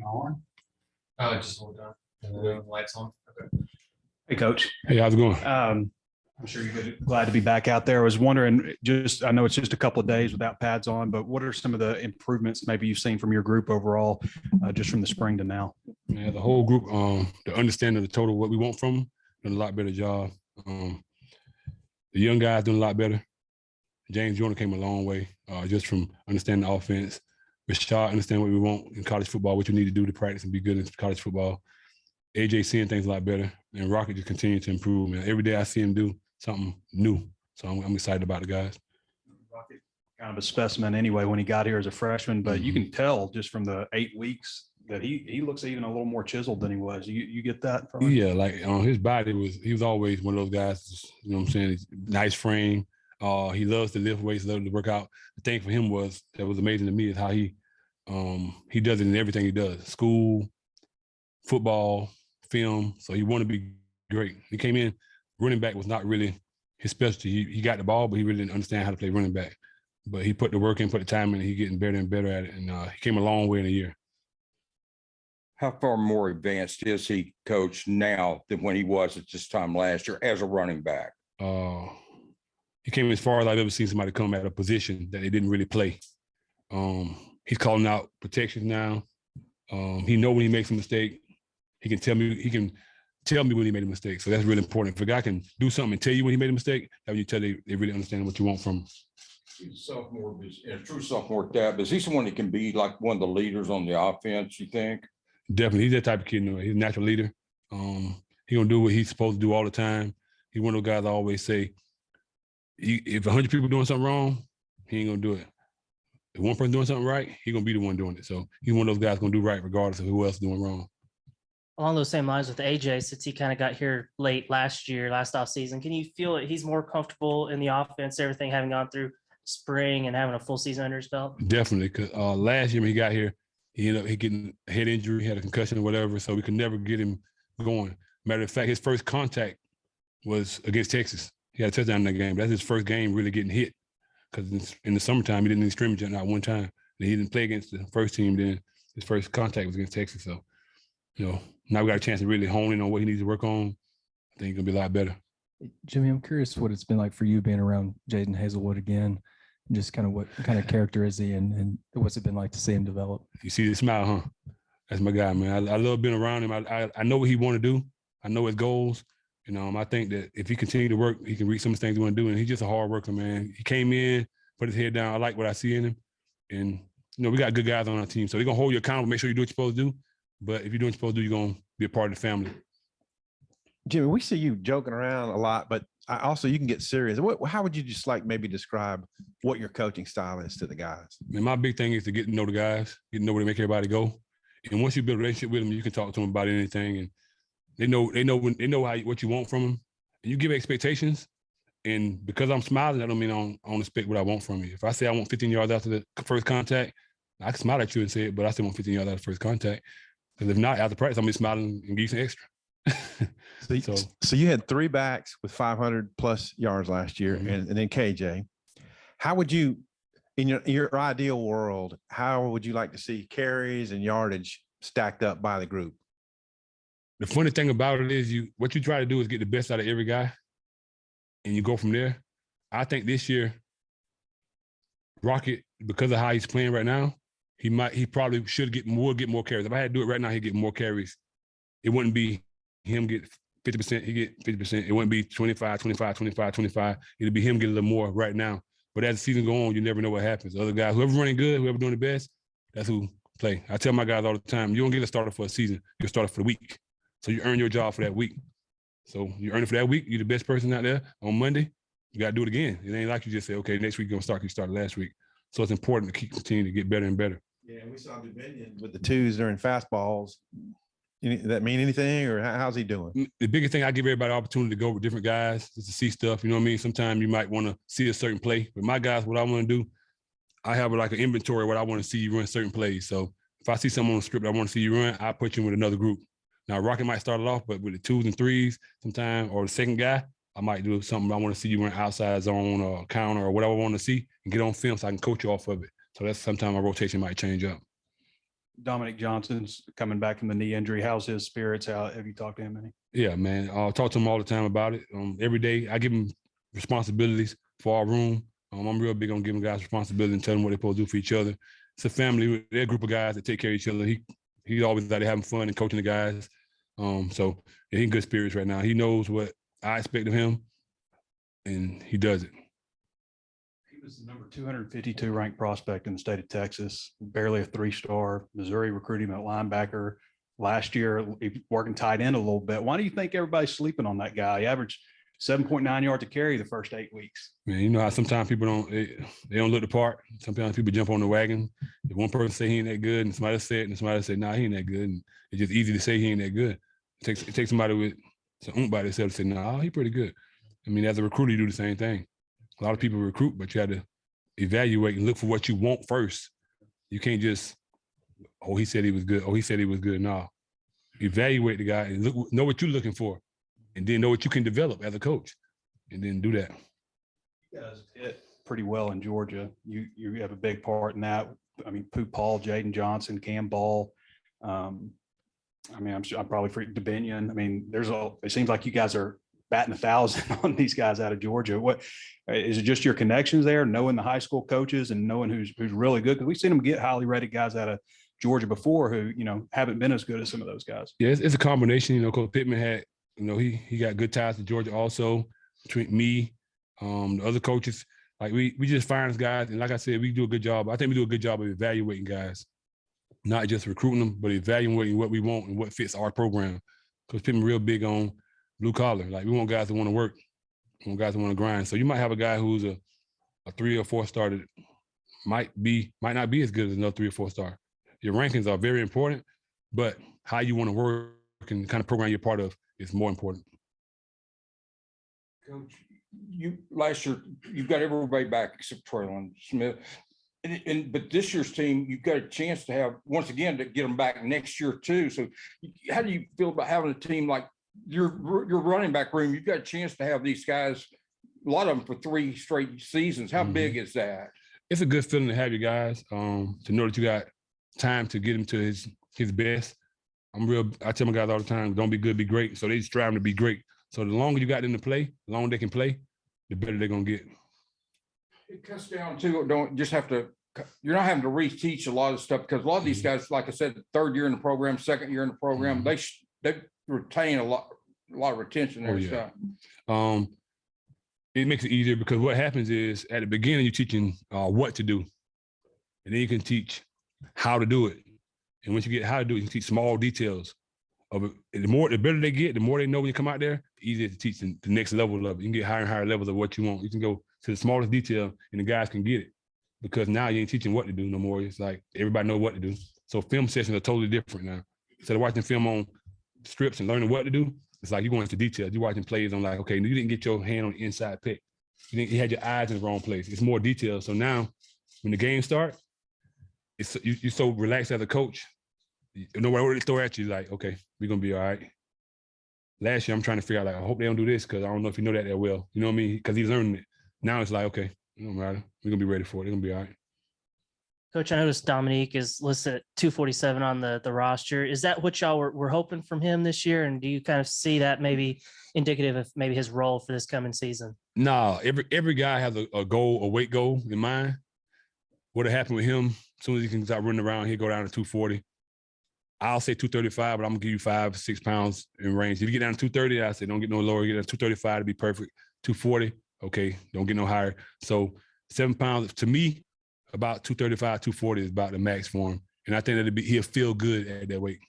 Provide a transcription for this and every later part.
On? Just hold on. The lights on. Okay. Hey, Coach. Hey, how's it going? I'm sure you're glad to be back out there. I was wondering, I know it's just a couple of days without pads on, but what are some of the improvements maybe you've seen from your group overall, just from the spring to now? Yeah, the whole group, the understanding of the total what we want from them, doing a lot better job. The young guys doing a lot better. James Jordan came a long way, just from understanding the offense. Rashad understand what we want in college football, what you need to do to practice and be good in college football. AJ seeing things a lot better, and Rocket just continuing to improve. Man, every day I see him do something new, so I'm excited about the guys. Rocket, kind of a specimen anyway when he got here as a freshman, but you can tell just from the 8 weeks that he looks even a little more chiseled than he was. You get that from him? Yeah, like his body he was always one of those guys. You know what I'm saying? Nice frame. He loves to lift weights, loves to work out. The thing for him that was amazing to me is how he does it in everything he does: school, football, film. So he wanted to be great. He came in, running back was not really his specialty. He got the ball, but he really didn't understand how to play running back. But he put the work in, put the time in, and he's getting better and better at it. And he came a long way in a year. How far more advanced is he, Coach, now than when he was at this time last year as a running back? He came as far as I've ever seen somebody come at a position that they didn't really play. He's calling out protections now. He know when he makes a mistake. He can tell me when he made a mistake. So that's really important. If a guy can do something and tell you when he made a mistake, that when you tell they really understand what you want from him. He's a sophomore, a true sophomore dad. Is he someone that can be like one of the leaders on the offense, you think? Definitely. He's that type of kid. He's a natural leader. He's going to do what he's supposed to do all the time. He's one of those guys I always say, if 100 people doing something wrong, he ain't going to do it. If one person doing something right, he's going to be the one doing it. So he's one of those guys going to do right regardless of who else is doing wrong. Along those same lines with AJ, since he kind of got here late last offseason, can you feel that he's more comfortable in the offense, everything having gone through spring and having a full season under his belt? Definitely, because last year when he got here, he ended up getting a head injury, had a concussion or whatever, so we could never get him going. Matter of fact, his first contact was against Texas. He had a touchdown in that game. That's his first game really getting hit, because in the summertime, he didn't even scrimmage not one time. And he didn't play against the first team then. His first contact was against Texas. So, now we got a chance to really hone in on what he needs to work on. I think he's going to be a lot better. Jimmy, I'm curious what it's been like for you being around Jayden Hazelwood again. Just kind of what kind of character is he, and what's it been like to see him develop? You see the smile, huh? That's my guy, man. I love being around him. I know what he want to do. I know his goals. I think that if he continue to work, he can reach some of the things he want to do. And he's just a hard worker, man. He came in, put his head down. I like what I see in him. And, we got good guys on our team. So they're going to hold you accountable, make sure you do what you're supposed to do. But if you're doing what you're supposed to do, you're going to be a part of the family. Jimmy, we see you joking around a lot, but you can get serious. How would you just maybe describe what your coaching style is to the guys? Man, my big thing is to get to know the guys, get to know where they make everybody go. And once you build a relationship with them, you can talk to them about anything. And they know what you want from them. And you give expectations. And because I'm smiling, that don't mean I don't expect what I want from you. If I say I want 15 yards after the first contact, I can smile at you and say it, but I still want 15 yards after the first contact. Because if not, after practice, I'm going to be smiling and give you some extra. So you had 3 backs with 500 plus yards last year, and then KJ. How would you, in your ideal world, how would you like to see carries and yardage stacked up by the group? The funny thing about it is what you try to do is get the best out of every guy, and you go from there. I think this year, Rocket, because of how he's playing right now, he probably will get more carries. If I had to do it right now, he'd get more carries. It wouldn't be him get 50%, he get 50%. It wouldn't be 25, 25, 25, 25. It'd be him get a little more right now. But as the season goes on, you never know what happens. Other guys, whoever running good, whoever doing the best, that's who play. I tell my guys all the time, you don't get a starter for a season. You're a starter for the week. So you earn your job for that week. So you earn it for that week. You're the best person out there. On Monday, you got to do it again. It ain't like you just say, okay, next week you're going to start. You started last week. So it's important to continue to get better and better. Yeah, we saw Dominic with the 2s during fastballs. Does that mean anything, or how's he doing? The biggest thing, I give everybody the opportunity to go with different guys just to see stuff. You know what I mean? Sometimes you might want to see a certain play. But my guys, what I want to do, I have like an inventory of what I want to see you run certain plays. So if I see someone on the script I want to see you run, I put you in with another group. Now, Rocket might start it off, but with the 2s and 3s sometimes, or the second guy, I might do something I want to see you run outside zone or counter or whatever I want to see and get on film so I can coach you off of it. So that's sometimes our rotation might change up. Dominic Johnson's coming back from the knee injury. How's his spirits? How have you talked to him any? Yeah, man. I'll talk to him all the time about it. Every day I give him responsibilities for our room. I'm real big on giving guys responsibility and telling them what they're supposed to do for each other. It's a family. They're a group of guys that take care of each other. He's always out there having fun and coaching the guys. So yeah, he's in good spirits right now. He knows what I expect of him, and he does it. He was the number 252 ranked prospect in the state of Texas, barely a 3-star. Missouri recruited him at linebacker. Last year, he working tight end a little bit. Why do you think everybody's sleeping on that guy? He averaged 7.9 yards to carry the first 8 weeks. Man, you know how sometimes people they don't look the part. Sometimes people jump on the wagon. If one person say he ain't that good, and somebody else say it, and somebody else say, nah, he ain't that good. And it's just easy to say he ain't that good. It takes somebody with some oomph by themselves to say, nah, he pretty good. I mean, as a recruiter, you do the same thing. A lot of people recruit, but you have to evaluate and look for what you want first. You can't just, oh, he said he was good. Oh, he said he was good. No. Evaluate the guy and know what you're looking for, and then know what you can develop as a coach, and then do that. You guys hit pretty well in Georgia. You have a big part in that. I mean, Pooh Paul, Jayden Johnson, Cam Ball. I mean, I'm probably for Dominion. I mean, it seems like you guys are batting 1,000 on these guys out of Georgia. What is it? Just your connections there, knowing the high school coaches and knowing who's really good? Because we've seen them get highly rated guys out of Georgia before who, haven't been as good as some of those guys. Yeah, it's a combination. Coach Pittman had, he got good ties to Georgia also, between me, the other coaches. Like we just find guys, and like I said, we do a good job. I think we do a good job of evaluating guys, not just recruiting them, but evaluating what we want and what fits our program. Coach Pittman real big on blue collar. Like we want guys that want to work, we want guys that want to grind. So you might have a guy who's a 3 or 4 star that might not be as good as another 3 or 4 star. Your rankings are very important, but how you want to work and kind of program you're part of is more important. Coach, last year you've got everybody back except Traylon Smith, but this year's team you've got a chance to have once again to get them back next year too. So, how do you feel about having a team like your running back room? You've got a chance to have these guys, a lot of them for 3 straight seasons. How big is that? It's a good feeling to have you guys, to know that you got time to get him to his best. I tell my guys all the time, don't be good, be great. So they striving to be great. So the longer you got them to play, the longer they can play, the better they're gonna get. It cuts down to you're not having to reteach a lot of stuff, because a lot of these guys, like I said, 3rd year in the program, 2nd year in the program, they retain a lot of retention there. Stuff. It makes it easier because what happens is at the beginning you're teaching what to do, and then you can teach how to do it. And once you get how to do it, you can teach small details of it. And the better they get, the more they know when you come out there, the easier to teach the next level of it. You can get higher and higher levels of what you want. You can go to the smallest detail and the guys can get it, because now you ain't teaching what to do no more. It's like everybody knows what to do. So film sessions are totally different now. Instead of watching film on strips and learning what to do, it's like you're going into details. You're watching plays on like, okay, you didn't get your hand on the inside pick. You had your eyes in the wrong place. It's more detail. So now when the game starts, you're so relaxed as a coach. No matter what they throw at you, like, okay, we're going to be all right. Last year, I'm trying to figure out, like, I hope they don't do this because I don't know if you know that well. You know what I mean? Because he's learning it. Now it's like, okay, it don't matter. We're going to be ready for it. They're going to be all right. Coach, I noticed Dominique is listed at 247 on the roster. Is that what y'all were hoping from him this year? And do you kind of see that maybe indicative of maybe his role for this coming season? No, every guy has a goal, a weight goal in mind. What'll happen with him, as soon as he can start running around, he'll go down to 240. I'll say 235, but I'm gonna give you 5-6 pounds in range. If you get down to 230, I say don't get no lower. Get down to 235 to be perfect. 240, okay, don't get no higher. So 7 pounds to me, about 235, 240 is about the max for him. And I think he'll feel good at that weight.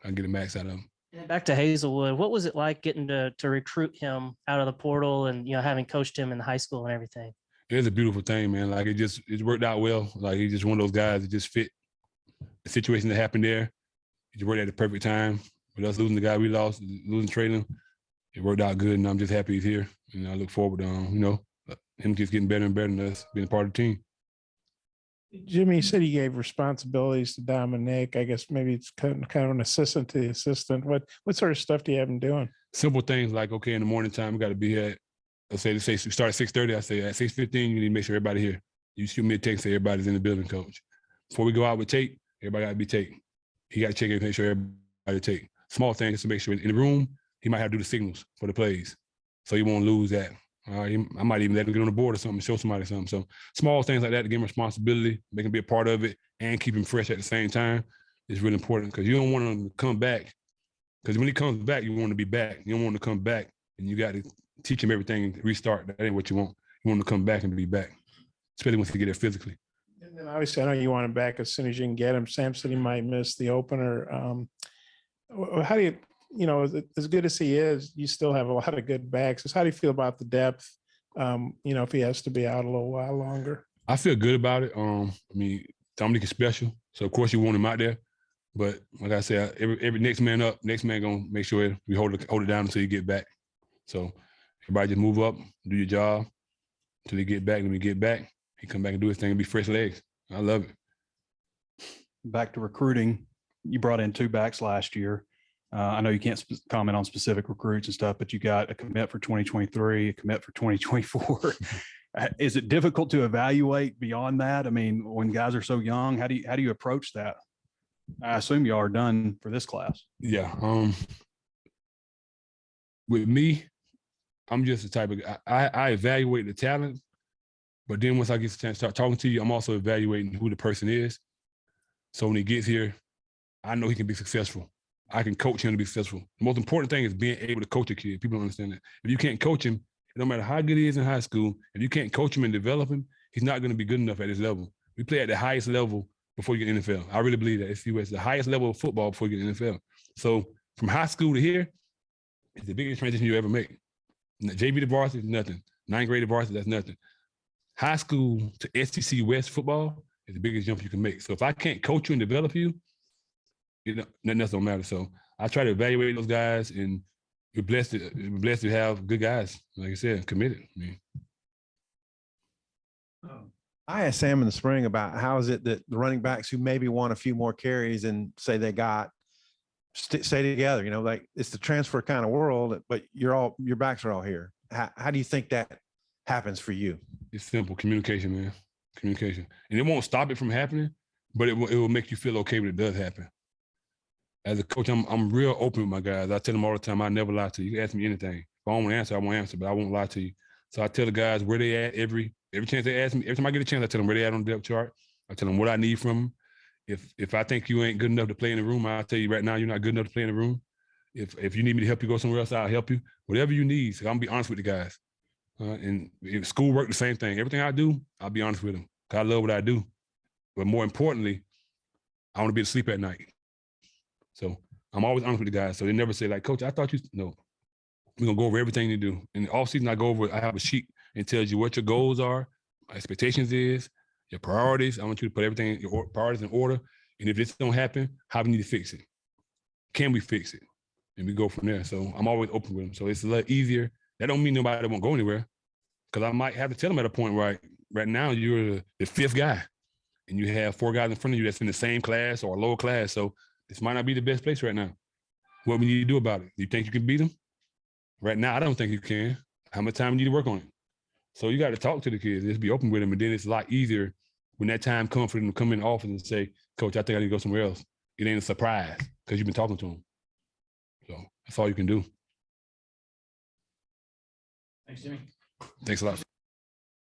I can get a max out of him. And back to Hazelwood, what was it like getting to recruit him out of the portal and having coached him in high school and everything? It's a beautiful thing, man. Like it worked out well. Like he's just one of those guys that just fit the situation that happened there. He just worked at the perfect time. With us losing the guy we lost, losing Traylon, it worked out good, and I'm just happy he's here. And I look forward to him just getting better and better than us, being a part of the team. Jimmy said he gave responsibilities to Dominic. I guess maybe it's kind of an assistant to the assistant. What sort of stuff do you have him doing? Simple things like, okay, in the morning time, we got to be here. Let's say we start at 6:30. I say at 6:15, you need to make sure everybody here. You shoot me a text, say everybody's in the building, coach. Before we go out with tape, everybody got to be tape. He got to check everything, make sure everybody take. Small things to make sure in the room, he might have to do the signals for the plays. So you won't lose that. I might even let him get on the board or something, show somebody something. So small things like that to give him responsibility, make him be a part of it, and keep him fresh at the same time is really important because you don't want him to come back. Because when he comes back, you want him to be back. You don't want him to come back and you got to teach him everything and restart. That ain't what you want. You want him to come back and be back, especially once he get there physically. And then obviously, I know you want him back as soon as you can get him. Sam said he might miss the opener. How do you, as good as he is, you still have a lot of good backs. So how do you feel about the depth, if he has to be out a little while longer? I feel good about it. Dominic is special. So, of course, you want him out there. But like I said, every next man up, next man going to make sure we hold it down until you get back. So everybody just move up, do your job until you get back. And when you get back, he come back and do his thing and be fresh legs. I love it. Back to recruiting, you brought in 2 backs last year. I know you can't comment on specific recruits and stuff, but you got a commit for 2023, a commit for 2024. Is it difficult to evaluate beyond that? I mean, when guys are so young, how do you approach that? I assume y'all are done for this class. Yeah. With me, I'm just the type of guy. I evaluate the talent, but then once I get the chance to start talking to you, I'm also evaluating who the person is. So when he gets here, I know he can be successful. I can coach him to be successful. The most important thing is being able to coach a kid. People don't understand that. If you can't coach him, no matter how good he is in high school, if you can't coach him and develop him, he's not going to be good enough at his level. We play at the highest level before you get in the NFL. I really believe that. It's the highest level of football before you get in the NFL. So from high school to here, it's the biggest transition you ever make. JV to varsity is nothing. 9th grade to varsity, that's nothing. High school to SEC West football is the biggest jump you can make. So if I can't coach you and develop you, nothing else don't matter. So I try to evaluate those guys, and we're blessed to have good guys, like I said, committed. I asked Sam in the spring about how is it that the running backs who maybe want a few more carries and say they got stay together, like it's the transfer kind of world, but your backs are all here. How do you think that happens for you? It's simple communication, man. Communication. And it won't stop it from happening, but it will make you feel okay when it does happen. As a coach, I'm real open with my guys. I tell them all the time, I never lie to you. You can ask me anything. If I don't want to answer, I won't answer, but I won't lie to you. So I tell the guys where they at every chance they ask me. Every time I get a chance, I tell them where they at on the depth chart. I tell them what I need from them. If I think you ain't good enough to play in the room, I'll tell you right now you're not good enough to play in the room. If you need me to help you go somewhere else, I'll help you. Whatever you need. So I'm gonna be honest with the guys. And if schoolwork, the same thing. Everything I do, I'll be honest with them. Cause I love what I do. But more importantly, I want to be able to sleep at night. So I'm always honest with the guys. So they never say like, Coach, I thought you, no. We're going to go over everything you do. In the offseason, I have a sheet and tells you what your goals are, expectations is, your priorities. I want you to put everything, your priorities in order. And if this don't happen, how we need to fix it? Can we fix it? And we go from there. So I'm always open with them. So it's a lot easier. That don't mean nobody won't go anywhere. Because I might have to tell them at a point right now you're the 5th guy. And you have 4 guys in front of you that's in the same class or a lower class. So this might not be the best place right now. What we need to do about it? Do you think you can beat them? Right now, I don't think you can. How much time you need to work on it? So you got to talk to the kids. Just be open with them. And then it's a lot easier when that time comes for them to come in the office and say, Coach, I think I need to go somewhere else. It ain't a surprise because you've been talking to them. So that's all you can do. Thanks, Jimmy. Thanks a lot.